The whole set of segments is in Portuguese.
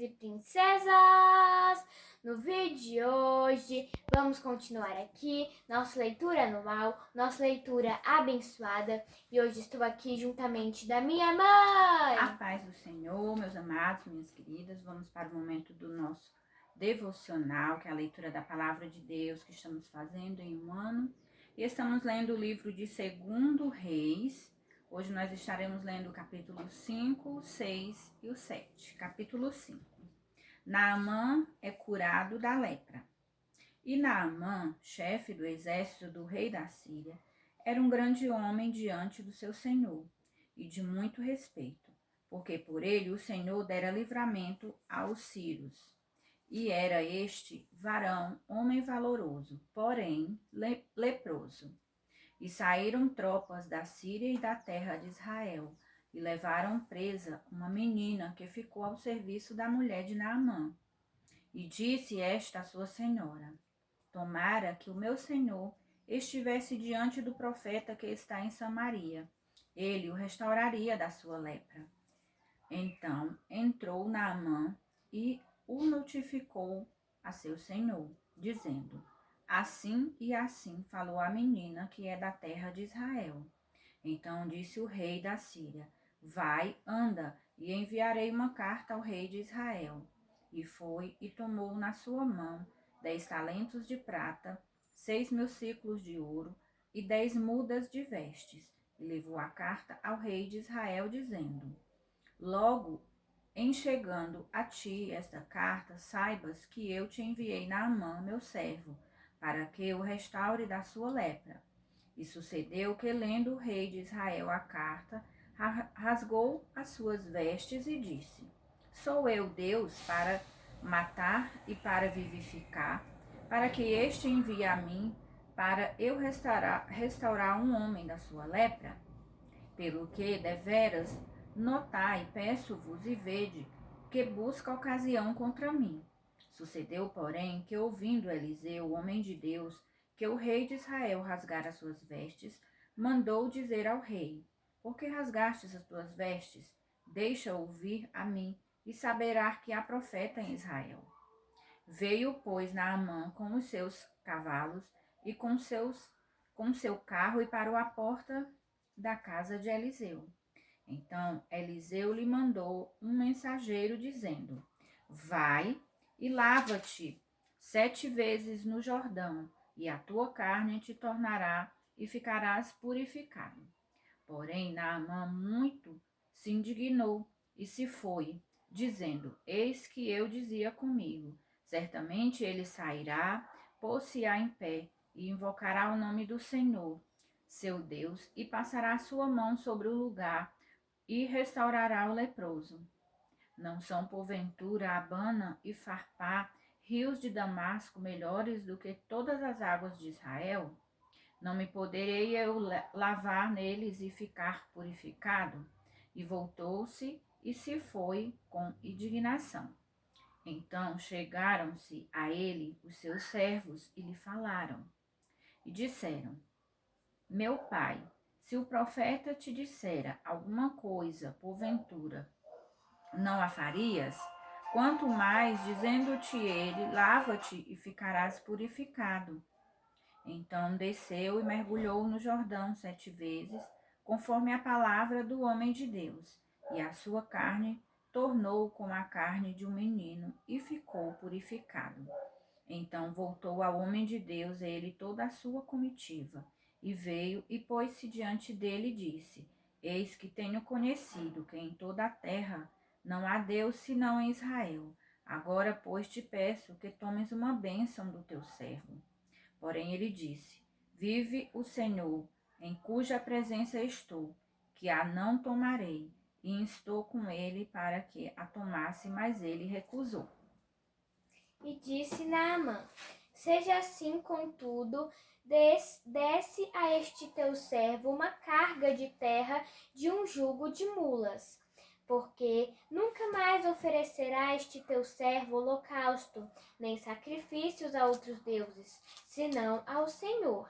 e princesas! No vídeo de hoje, vamos continuar aqui nossa leitura anual, nossa leitura abençoada. E hoje estou aqui juntamente da minha mãe! A paz do Senhor, meus amados, minhas queridas. Vamos para o momento do nosso devocional, que é a leitura da Palavra de Deus que estamos fazendo em um ano. E estamos lendo o livro de 2 Reis. Hoje nós estaremos lendo o capítulo 5, o 6 e o 7. Capítulo 5. Naamã é curado da lepra. E Naamã, chefe do exército do rei da Síria, era um grande homem diante do seu senhor e de muito respeito, porque por ele o Senhor dera livramento aos sírios. E era este varão homem valoroso, porém leproso. E saíram tropas da Síria e da terra de Israel, e levaram presa uma menina que ficou ao serviço da mulher de Naamã. E disse esta à sua senhora: Tomara que o meu senhor estivesse diante do profeta que está em Samaria. Ele o restauraria da sua lepra. Então entrou Naamã e o notificou a seu senhor, dizendo: Assim e assim falou a menina que é da terra de Israel. Então disse o rei da Síria: Vai, anda, e enviarei uma carta ao rei de Israel. E foi e tomou na sua mão 10 talentos de prata, 6.000 ciclos de ouro e 10 mudas de vestes, e levou a carta ao rei de Israel, dizendo: Logo, em chegando a ti esta carta, saibas que eu te enviei Naamã, meu servo, para que o restaure da sua lepra. E sucedeu que, lendo o rei de Israel a carta, rasgou as suas vestes e disse: Sou eu Deus para matar e para vivificar, para que este envie a mim, para eu restaurar um homem da sua lepra? Pelo que, deveras, notai, peço-vos e vede, que busca ocasião contra mim. Sucedeu, porém, que ouvindo Eliseu, o homem de Deus, que o rei de Israel rasgara suas vestes, mandou dizer ao rei: Por que rasgastes as tuas vestes? Deixa ouvir a mim, e saberá que há profeta em Israel. Veio, pois, Naamã com os seus cavalos e com seu carro e parou à porta da casa de Eliseu. Então Eliseu lhe mandou um mensageiro dizendo: Vai e lava-te 7 vezes no Jordão, e a tua carne te tornará e ficarás purificado. Porém Naamã muito se indignou e se foi, dizendo: Eis que eu dizia comigo: certamente ele sairá, pôr-se-á em pé e invocará o nome do Senhor, seu Deus, e passará a sua mão sobre o lugar e restaurará o leproso. Não são, porventura, Abana e Farpá, rios de Damasco, melhores do que todas as águas de Israel? Não me poderei eu lavar neles e ficar purificado? E voltou-se e se foi com indignação. Então chegaram-se a ele os seus servos e lhe falaram. E disseram: Meu pai, se o profeta te dissera alguma coisa, porventura, não a farias? Quanto mais, dizendo-te ele, lava-te e ficarás purificado. Então desceu e mergulhou no Jordão 7 vezes, conforme a palavra do homem de Deus, e a sua carne tornou como a carne de um menino, e ficou purificado. Então voltou ao homem de Deus ele toda a sua comitiva, e veio e pôs-se diante dele e disse: Eis que tenho conhecido que em toda a terra não há Deus senão em Israel. Agora, pois, te peço que tomes uma bênção do teu servo. Porém ele disse: Vive o Senhor, em cuja presença estou, que a não tomarei. E instou com ele para que a tomasse, mas ele recusou. E disse Naamã: Seja assim, contudo, desce a este teu servo uma carga de terra de um jugo de mulas, porque nunca mais oferecerá este teu servo holocausto, nem sacrifícios a outros deuses, senão ao Senhor.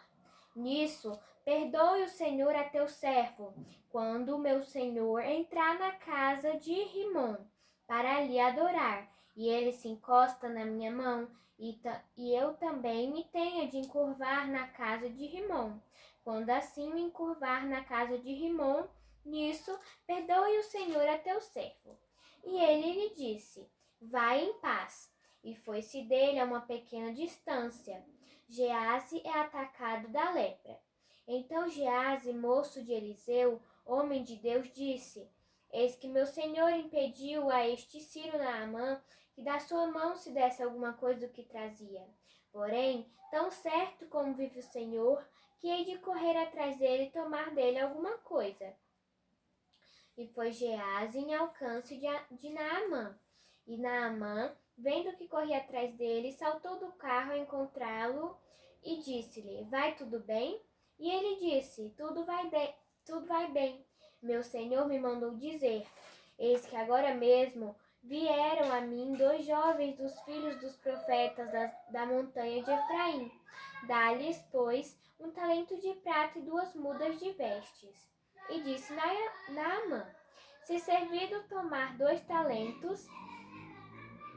Nisso, perdoe o Senhor a teu servo, quando o meu senhor entrar na casa de Rimom, para ali adorar, e ele se encosta na minha mão, e eu também me tenha de encurvar na casa de Rimom. Quando assim me encurvar na casa de Rimom, nisso perdoe o Senhor a teu servo. E ele lhe disse: vai em paz. E foi-se dele a uma pequena distância. Geazi é atacado da lepra. Então Geazi, moço de Eliseu, homem de Deus, disse: eis que meu senhor impediu a este Ciro Naamã que da sua mão se desse alguma coisa do que trazia. Porém, tão certo como vive o Senhor, que hei de correr atrás dele e tomar dele alguma coisa. E foi Geazi em alcance de Naamã. E Naamã, vendo que corria atrás dele, saltou do carro a encontrá-lo e disse-lhe: vai tudo bem? E ele disse: tudo vai bem. Meu senhor me mandou dizer: eis que agora mesmo vieram a mim 2 jovens dos filhos dos profetas da montanha de Efraim. Dá-lhes, pois, 1 talento de prata e 2 mudas de vestes. E disse Naamã: se servido tomar 2 talentos,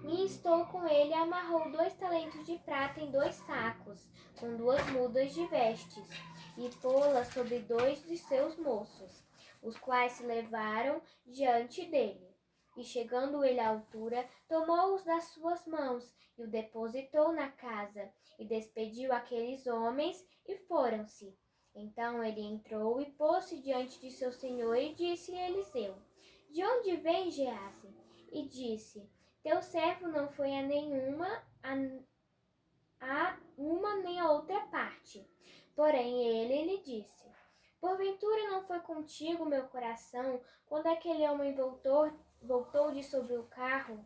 e estou com ele, amarrou 2 talentos de prata em 2 sacos, com 2 mudas de vestes, e pô-la sobre 2 de seus moços, os quais se levaram diante dele. E chegando ele à altura, tomou-os das suas mãos, e o depositou na casa, e despediu aqueles homens, e foram-se. Então ele entrou e pôs-se diante de seu senhor, e disse-lhe Eliseu: de onde vem Geazi? E disse: teu servo não foi a uma nem a outra parte. Porém ele lhe disse: porventura não foi contigo meu coração, quando aquele homem voltou de sobre o carro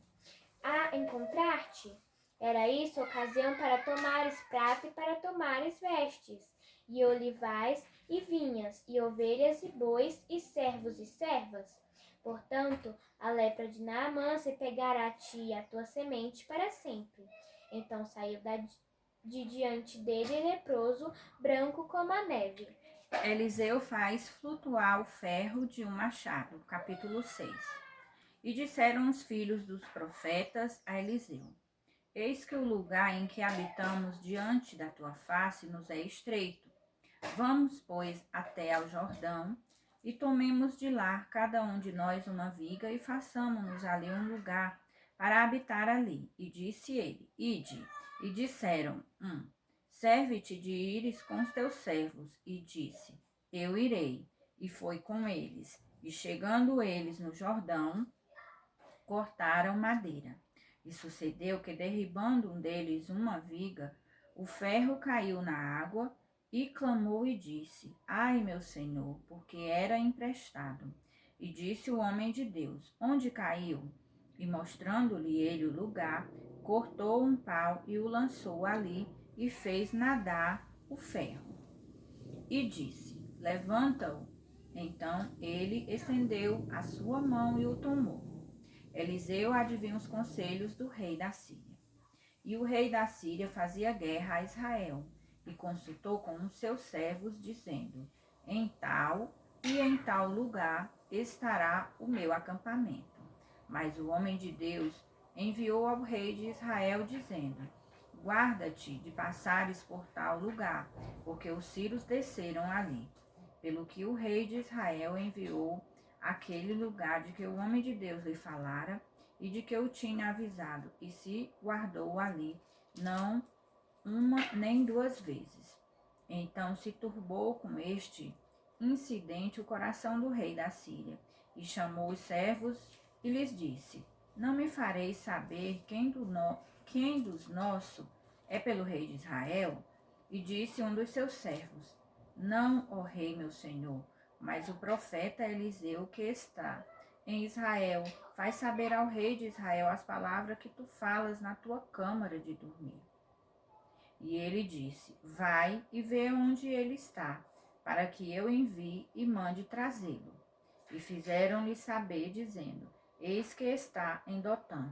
a encontrar-te? Era isso ocasião para tomares prata e para tomares vestes, e olivais e vinhas, e ovelhas e bois, e servos e servas. Portanto, a lepra de Naamã se pegará a ti e a tua semente para sempre. Então saiu de diante dele leproso, branco como a neve. Eliseu faz flutuar o ferro de um machado. Capítulo 6. E disseram os filhos dos profetas a Eliseu: eis que o lugar em que habitamos diante da tua face nos é estreito. Vamos, pois, até ao Jordão, e tomemos de lá cada um de nós uma viga, e façamos-nos ali um lugar para habitar ali. E disse ele: ide. E disseram: serve-te de ires com os teus servos. E disse: eu irei. E foi com eles. E chegando eles no Jordão, cortaram madeira. E sucedeu que, derribando um deles uma viga, o ferro caiu na água, e clamou e disse: ai, meu senhor, porque era emprestado. E disse o homem de Deus: onde caiu? E mostrando-lhe ele o lugar, cortou um pau e o lançou ali, e fez nadar o ferro. E disse: levanta-o. Então ele estendeu a sua mão e o tomou. Eliseu adivinha os conselhos do rei da Síria. E o rei da Síria fazia guerra a Israel, e consultou com os seus servos, dizendo: em tal e em tal lugar estará o meu acampamento. Mas o homem de Deus enviou ao rei de Israel, dizendo: guarda-te de passares por tal lugar, porque os sírios desceram ali. Pelo que o rei de Israel enviou aquele lugar de que o homem de Deus lhe falara e de que eu tinha avisado, e se guardou ali, não uma nem 2 vezes. Então se turbou com este incidente o coração do rei da Síria, e chamou os servos e lhes disse: não me fareis saber quem dos nossos é pelo rei de Israel? E disse um dos seus servos: não, ó rei meu senhor, mas o profeta Eliseu, que está em Israel, faz saber ao rei de Israel as palavras que tu falas na tua câmara de dormir. E ele disse: vai e vê onde ele está, para que eu envie e mande trazê-lo. E fizeram-lhe saber, dizendo: eis que está em Dotã.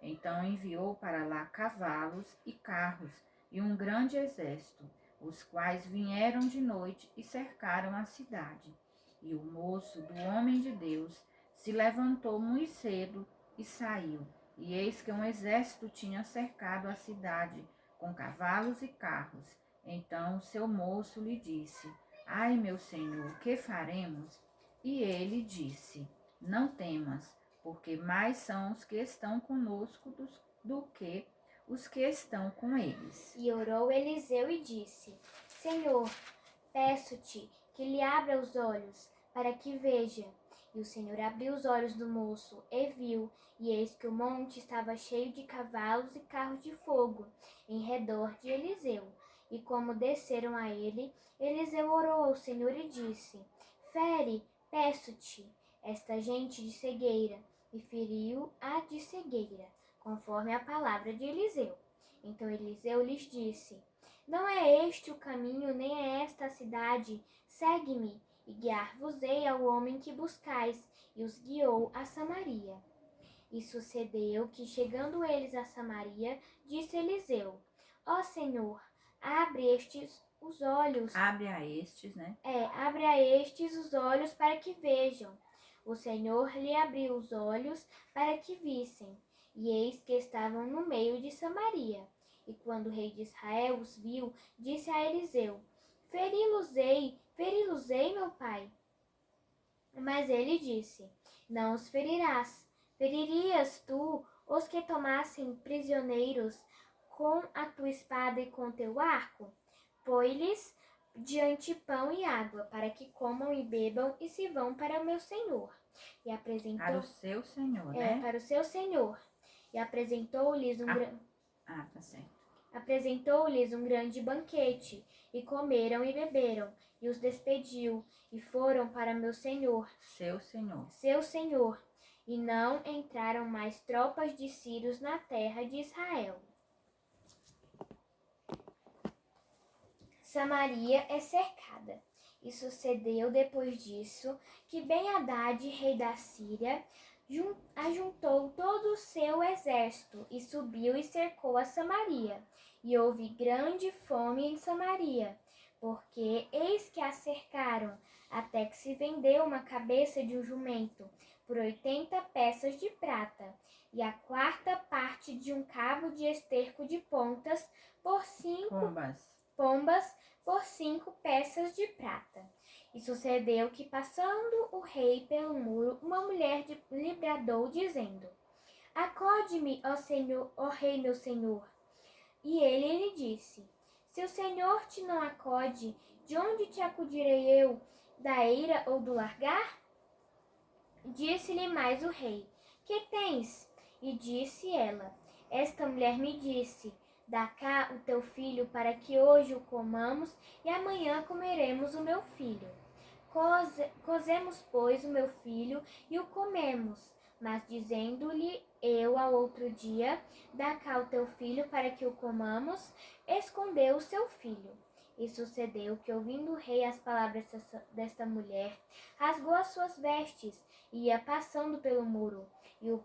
Então enviou para lá cavalos e carros e um grande exército, os quais vieram de noite e cercaram a cidade. E o moço do homem de Deus se levantou muito cedo e saiu, E eis que um exército tinha cercado a cidade, com cavalos e carros. Então o seu moço lhe disse: Ai, meu senhor, que faremos? E ele disse: Não temas, porque mais são os que estão conosco do que os que estão com eles. E orou Eliseu e disse: Senhor, peço-te que lhe abra os olhos, para que veja. E o Senhor abriu os olhos do moço, e viu, e eis que o monte estava cheio de cavalos e carros de fogo, em redor de Eliseu. E como desceram a ele, Eliseu orou ao Senhor e disse: Fere, peço-te, esta gente de cegueira. E feriu-a de cegueira, conforme a palavra de Eliseu. Então Eliseu lhes disse: Não é este o caminho, nem é esta a cidade. Segue-me, e guiar-vos-ei ao homem que buscais. E os guiou a Samaria. E sucedeu que, chegando eles a Samaria, disse Eliseu: Ó Senhor, abre estes os olhos. Abre a estes, né? Abre a estes os olhos para que vejam. O Senhor lhe abriu os olhos para que vissem. E eis que estavam no meio de Samaria. E quando o rei de Israel os viu, disse a Eliseu: feri-los-ei, meu pai. Mas ele disse: Não os ferirás. Feririas tu os que tomassem prisioneiros com a tua espada e com teu arco? Põe-lhes diante pão e água, para que comam e bebam e se vão para o meu senhor. E apresentou Para o seu senhor, né? para o seu senhor. E apresentou-lhes tá certo. Apresentou-lhes um grande banquete, e comeram e beberam, e os despediu, e foram para meu senhor, seu senhor, e não entraram mais tropas de sírios na terra de Israel. Samaria é cercada. E sucedeu depois disso que Ben-Hadad, rei da Síria, ajuntou todo o seu exército e subiu e cercou a Samaria. E houve grande fome em Samaria, porque eis que a cercaram, até que se vendeu uma cabeça de um jumento por 80 peças de prata, e a quarta parte de um cabo de esterco de pontas por 5 pombas por 5 peças de prata. E sucedeu que, passando o rei pelo muro, uma mulher lhe bradou, dizendo: Acode-me, ó rei meu senhor. E ele lhe disse: Se o Senhor te não acode, de onde te acudirei eu? Da eira ou do largar? Disse-lhe mais o rei: Que tens? E disse ela: Esta mulher me disse: Dá cá o teu filho, para que hoje o comamos e amanhã comeremos o meu filho. Cozemos, pois, o meu filho e o comemos. Mas dizendo-lhe eu ao outro dia: Dá cá o teu filho, para que o comamos, escondeu o seu filho. E sucedeu que, ouvindo o rei as palavras desta mulher, rasgou as suas vestes e ia passando pelo muro. E o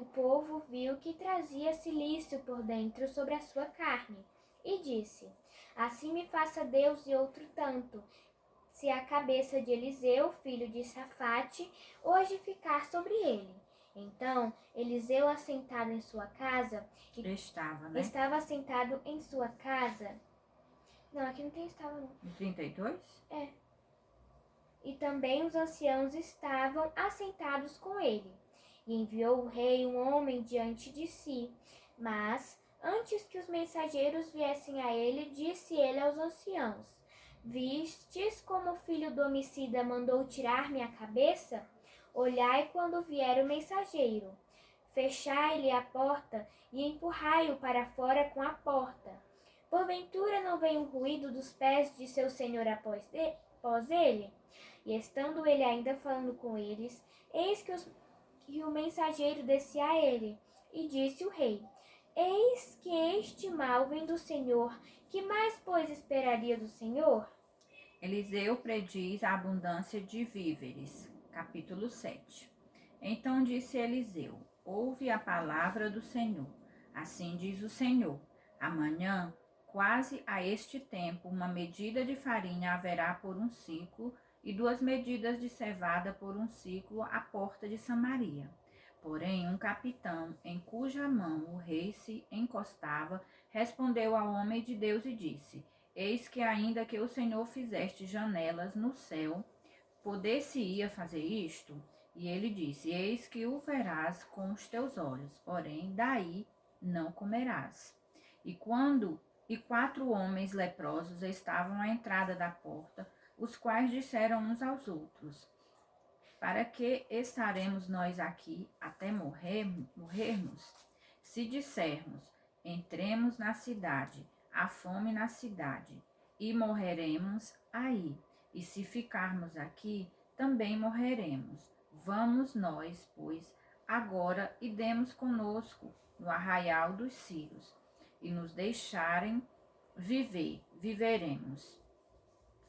povo viu que trazia cilício por dentro sobre a sua carne. E disse: Assim me faça Deus e outro tanto, se a cabeça de Eliseu, filho de Safate, hoje ficar sobre ele. Então Eliseu, assentado em sua casa, estava assentado em sua casa. Não, aqui não tem estava não. 32? E também os anciãos estavam assentados com ele. E enviou o rei um homem diante de si. Mas, antes que os mensageiros viessem a ele, disse ele aos anciãos: Vistes como o filho do homicida mandou tirar-me a cabeça? Olhai quando vier o mensageiro. Fechai-lhe a porta e empurrai-o para fora com a porta. Porventura não vem o ruído dos pés de seu senhor após ele? E estando ele ainda falando com eles, eis que o mensageiro descia a ele, e disse o rei: Eis que este mal vem do Senhor. Que mais, pois, esperaria do Senhor? Eliseu prediz a abundância de víveres. Capítulo 7. Então disse Eliseu: Ouve a palavra do Senhor. Assim diz o Senhor: Amanhã, quase a este tempo, uma medida de farinha haverá por um ciclo, e 2 medidas de cevada por um ciclo à porta de Samaria. Porém, um capitão, em cuja mão o rei se encostava, respondeu ao homem de Deus e disse: Eis que ainda que o Senhor fizeste janelas no céu, poder-se-ia fazer isto? E ele disse: Eis que o verás com os teus olhos, porém daí não comerás. E 4 homens leprosos estavam à entrada da porta, os quais disseram uns aos outros: Para que estaremos nós aqui até morrermos? Se dissermos: Entremos na cidade, há fome na cidade, e morreremos aí. E se ficarmos aqui, também morreremos. Vamos nós, pois, agora e demos conosco no arraial dos Círios, e nos deixarem viver, viveremos.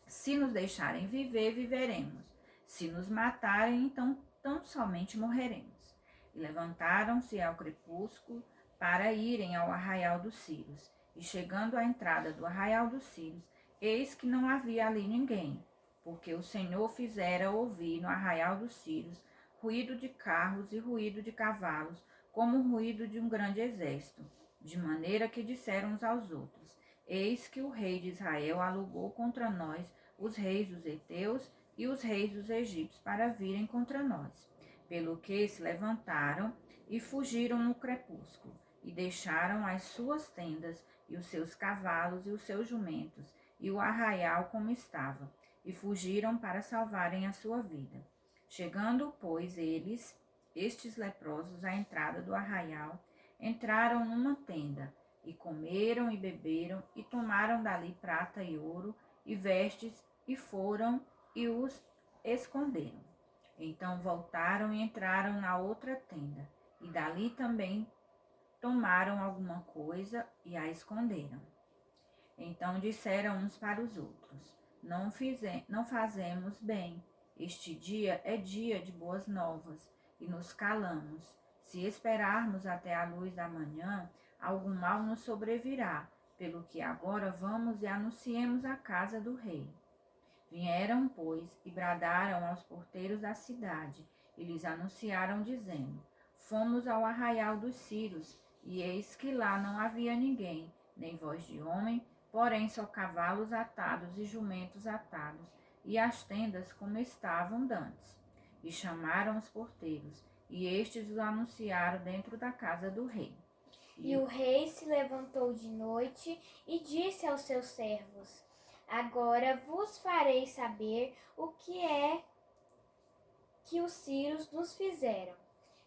Se nos deixarem viver, viveremos. Se nos matarem, então tão somente morreremos. E levantaram-se ao crepúsculo para irem ao arraial dos Círios. E chegando à entrada do arraial dos Círios, eis que não havia ali ninguém, porque o Senhor fizera ouvir no arraial dos Círios ruído de carros e ruído de cavalos, como o ruído de um grande exército, de maneira que disseram uns aos outros: Eis que o rei de Israel alugou contra nós os reis dos heteus e os reis dos egípcios para virem contra nós. Pelo que se levantaram e fugiram no crepúsculo, e deixaram as suas tendas, e os seus cavalos e os seus jumentos, e o arraial como estava, e fugiram para salvarem a sua vida. Chegando, pois, estes leprosos, à entrada do arraial, entraram numa tenda, e comeram e beberam, e tomaram dali prata e ouro, e vestes, e foram e os esconderam. Então voltaram e entraram na outra tenda, e dali também tomaram alguma coisa e a esconderam. Então disseram uns para os outros: não fazemos bem. Este dia é dia de boas novas, e nos calamos. Se esperarmos até a luz da manhã, algum mal nos sobrevirá, pelo que agora vamos e anunciemos a casa do rei. Vieram, pois, e bradaram aos porteiros da cidade, e lhes anunciaram, dizendo: Fomos ao arraial dos Círios, e eis que lá não havia ninguém, nem voz de homem, porém só cavalos atados e jumentos atados, e as tendas como estavam dantes. E chamaram os porteiros, e estes os anunciaram dentro da casa do rei. E o rei se levantou de noite e disse aos seus servos: Agora vos farei saber o que é que os sírios nos fizeram.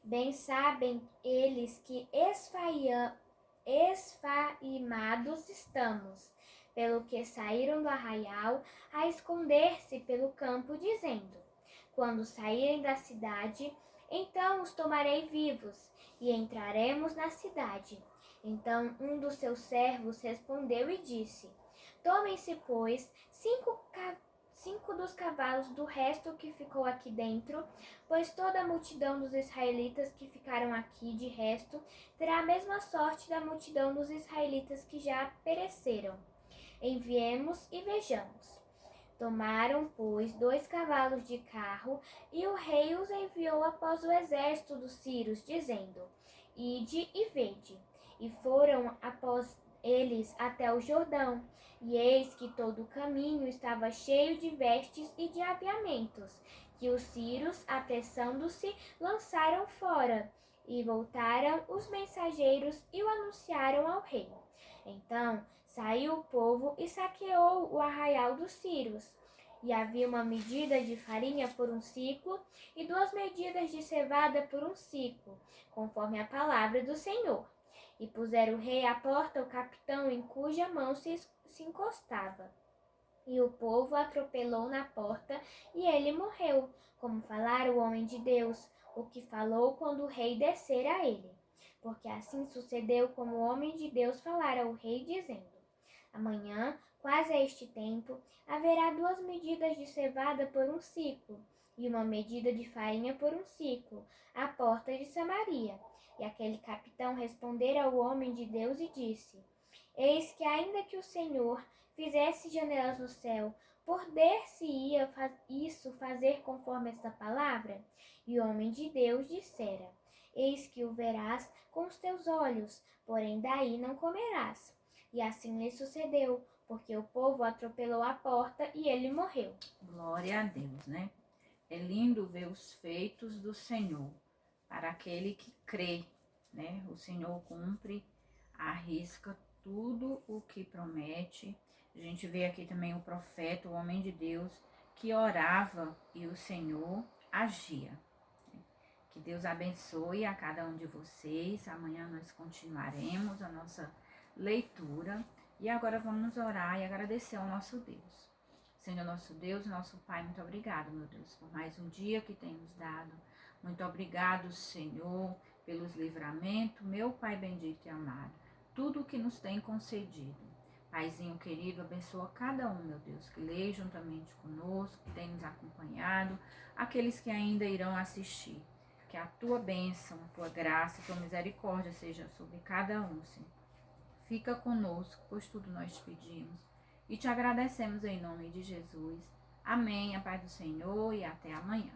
Bem sabem eles que esfaimados estamos, pelo que saíram do arraial a esconder-se pelo campo, dizendo: Quando saírem da cidade, então os tomarei vivos, e entraremos na cidade. Então um dos seus servos respondeu e disse: Tomem-se, pois, cinco dos cavalos do resto que ficou aqui dentro, pois toda a multidão dos israelitas que ficaram aqui de resto terá a mesma sorte da multidão dos israelitas que já pereceram. Enviemos e vejamos. Tomaram, pois, 2 cavalos de carro, e o rei os enviou após o exército dos sírios, dizendo: Ide e vede. E foram após eles até o Jordão, e eis que todo o caminho estava cheio de vestes e de aviamentos, que os sírios, apressando-se, lançaram fora. E voltaram os mensageiros e o anunciaram ao rei. Então saiu o povo e saqueou o arraial dos sírios. E havia uma medida de farinha por 1 ciclo e 2 medidas de cevada por 1 ciclo, conforme a palavra do Senhor. E puseram o rei à porta o capitão em cuja mão se encostava. E o povo atropelou na porta, e ele morreu, como falara o homem de Deus, o que falou quando o rei descera a ele. Porque assim sucedeu como o homem de Deus falara ao rei, dizendo: Amanhã, quase a este tempo, haverá 2 medidas de cevada por 1 ciclo, e 1 medida de farinha por 1 ciclo, à porta de Samaria. E aquele capitão respondera ao homem de Deus e disse: Eis que ainda que o Senhor fizesse janelas no céu, poder-se-ia isso fazer conforme esta palavra? E o homem de Deus dissera: Eis que o verás com os teus olhos, porém daí não comerás. E assim lhe sucedeu, porque o povo atropelou a porta e ele morreu. Glória a Deus, né? É lindo ver os feitos do Senhor para aquele que crê, né? O Senhor cumpre, arrisca tudo o que promete. A gente vê aqui também o profeta, o homem de Deus, que orava e o Senhor agia. Que Deus abençoe a cada um de vocês. Amanhã nós continuaremos a nossa leitura. E agora vamos orar e agradecer ao nosso Deus. Senhor nosso Deus, nosso Pai, muito obrigado, meu Deus, por mais um dia que tem nos dado. Muito obrigado, Senhor, pelos livramentos, meu Pai bendito e amado. Tudo o que nos tem concedido. Paizinho querido, abençoa cada um, meu Deus, que lê juntamente conosco, que tem nos acompanhado, aqueles que ainda irão assistir. Que a tua bênção, a tua graça, a tua misericórdia seja sobre cada um, Senhor. Fica conosco, pois tudo nós te pedimos. E te agradecemos em nome de Jesus. Amém. A paz do Senhor e até amanhã.